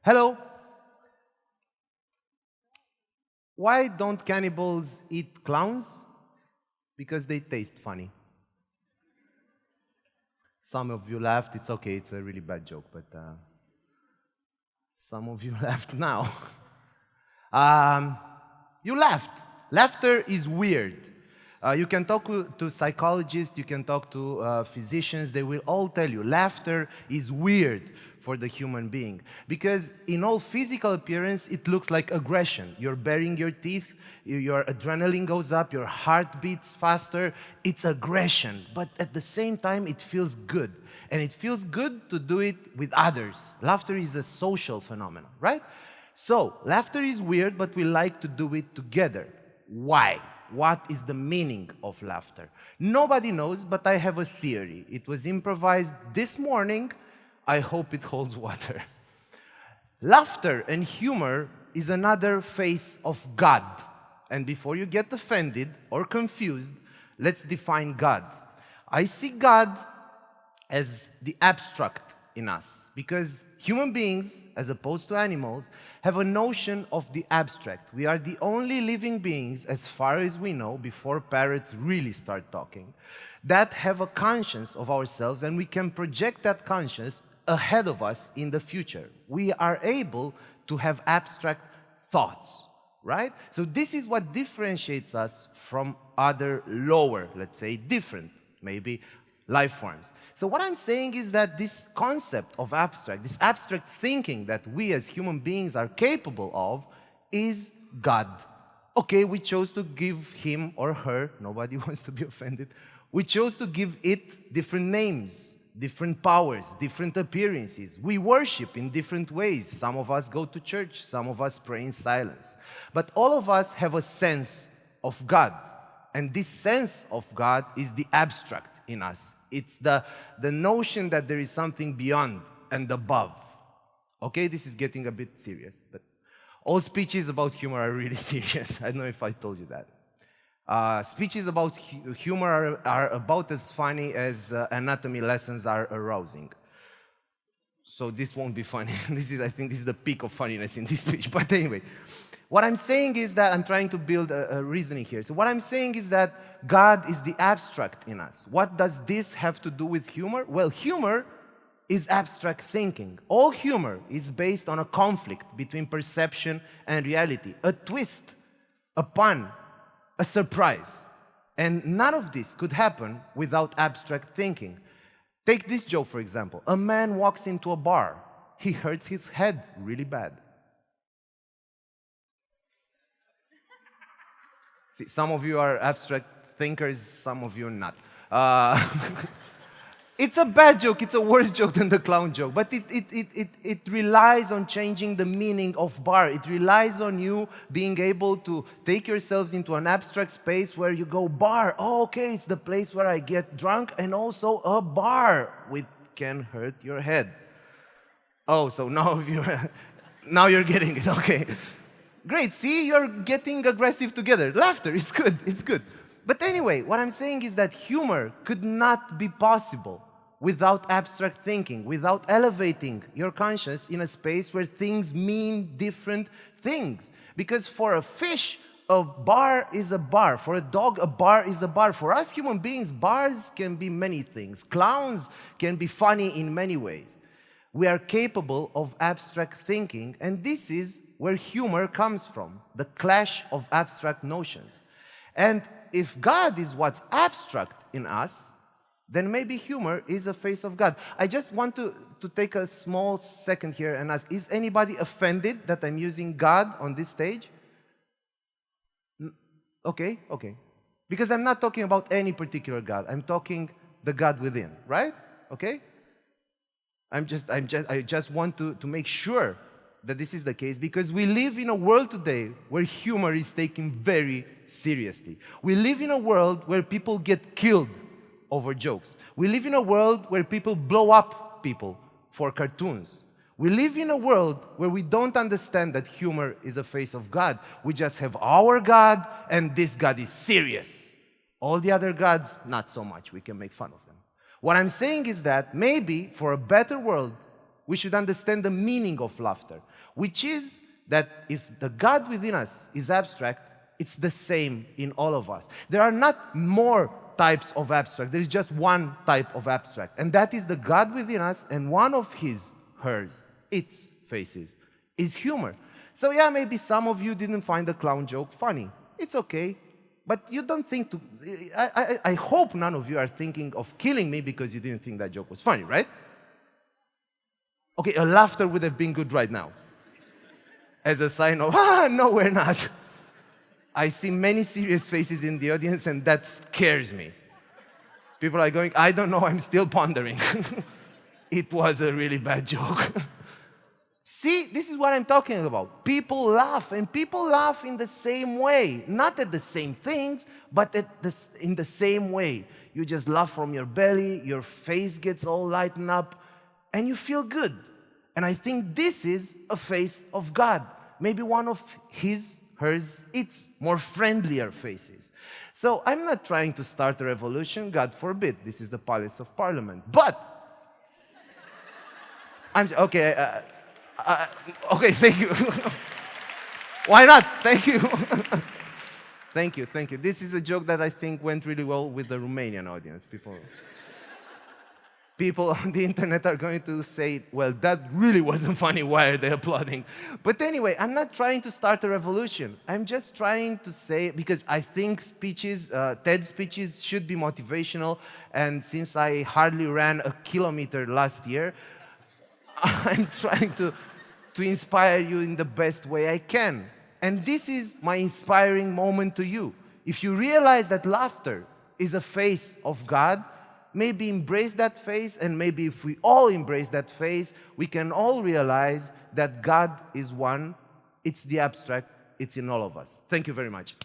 Hello. Why don't cannibals eat clowns? Because they taste funny. Some of you laughed. It's okay. It's a really bad joke, but some of you laughed now. You laughed. Laughter is weird. You can talk to psychologists, you can talk to physicians, they will all tell you laughter is weird for the human being. Because in all physical appearance, it looks like aggression. You're baring your teeth, your adrenaline goes up, your heart beats faster. It's aggression, but at the same time, it feels good. And it feels good to do it with others. Laughter is a social phenomenon, right? So, laughter is weird, but we like to do it together. Why? What is the meaning of laughter? Nobody knows, but I have a theory. It was improvised this morning. I hope it holds water. Laughter and humor is another face of God. And before you get offended or confused, let's define God. I see God as the abstract in us, because human beings, as opposed to animals, have a notion of the abstract. We are the only living beings, as far as we know, before parrots really start talking, that have a conscience of ourselves, and we can project that conscience ahead of us in the future. We are able to have abstract thoughts, right? So this is what differentiates us from other lower, let's say, different, maybe, life forms. So what I'm saying is that this concept of abstract, this abstract thinking that we as human beings are capable of, is God. Okay, we chose to give him or her, nobody wants to be offended, we chose to give it different names, different powers, different appearances. We worship in different ways. Some of us go to church, some of us pray in silence. But all of us have a sense of God. And this sense of God is the abstract in us. It's the notion that there is something beyond and above. Okay, this is getting a bit serious, but all speeches about humor are really serious. I don't know if I told you that. Speeches about humor are about as funny as anatomy lessons are arousing. So this won't be funny. I think this is the peak of funniness in this speech. But anyway, what I'm saying is that I'm trying to build a reasoning here. So what I'm saying is that God is the abstract in us. What does this have to do with humor? Well, humor is abstract thinking. All humor is based on a conflict between perception and reality, a twist, a pun, a surprise. And none of this could happen without abstract thinking. Take this joke, for example. A man walks into a bar. He hurts his head really bad. See, some of you are abstract thinkers, some of you are not. It's a bad joke, it's a worse joke than the clown joke, but it relies on changing the meaning of bar. It relies on you being able to take yourselves into an abstract space where you go, bar, oh, okay, it's the place where I get drunk, and also a bar, which can hurt your head. Oh, so now you're getting it, okay. Great, see, you're getting aggressive together. Laughter, it's good, it's good. But anyway, what I'm saying is that humor could not be possible without abstract thinking, without elevating your conscience in a space where things mean different things. Because for a fish, a bar is a bar. For a dog, a bar is a bar. For us human beings, bars can be many things. Clowns can be funny in many ways. We are capable of abstract thinking, and this is where humor comes from, the clash of abstract notions. And if God is what's abstract in us, then maybe humor is a face of God. I just want to take a small second here and ask, is anybody offended that I'm using God on this stage? Okay. Because I'm not talking about any particular God. I'm talking the God within, right? Okay? I just want to make sure that this is the case, because we live in a world today where humor is taken very seriously. We live in a world where people get killed over jokes. We live in a world where people blow up people for cartoons. We live in a world where we don't understand that humor is a face of God. We just have our God, and this God is serious. All the other gods, not so much. We can make fun of them. What I'm saying is that maybe for a better world, We should understand the meaning of laughter, which is that if the God within us is abstract, it's the same in all of us. There are not more types of abstract. There is just one type of abstract, and that is the God within us, and one of his, hers, its faces is humor. So yeah, maybe some of you didn't find the clown joke funny. It's okay. But you don't think to... I hope none of you are thinking of killing me because you didn't think that joke was funny, right? Okay, a laughter would have been good right now. As a sign of, no, we're not. I see many serious faces in the audience, and that scares me. People are going, I don't know, I'm still pondering. It was a really bad joke. See, this is what I'm talking about. People laugh, and people laugh in the same way. Not at the same things, but in the same way. You just laugh from your belly, your face gets all lightened up, and you feel good. And I think this is a face of God. Maybe one of his, hers, its more friendlier faces. So I'm not trying to start a revolution, God forbid. This is the Palace of Parliament. But, okay, okay, thank you. Why not? Thank you. Thank you, thank you. This is a joke that I think went really well with the Romanian audience. People on the internet are going to say, well, that really wasn't funny, why are they applauding? But anyway, I'm not trying to start a revolution. I'm just trying to say, because I think speeches, TED speeches should be motivational, and since I hardly ran a kilometer last year, I'm trying to inspire you in the best way I can. And this is my inspiring moment to you. If you realize that laughter is a face of God, maybe embrace that face, and maybe if we all embrace that face, we can all realize that God is one, it's the abstract, it's in all of us. Thank you very much.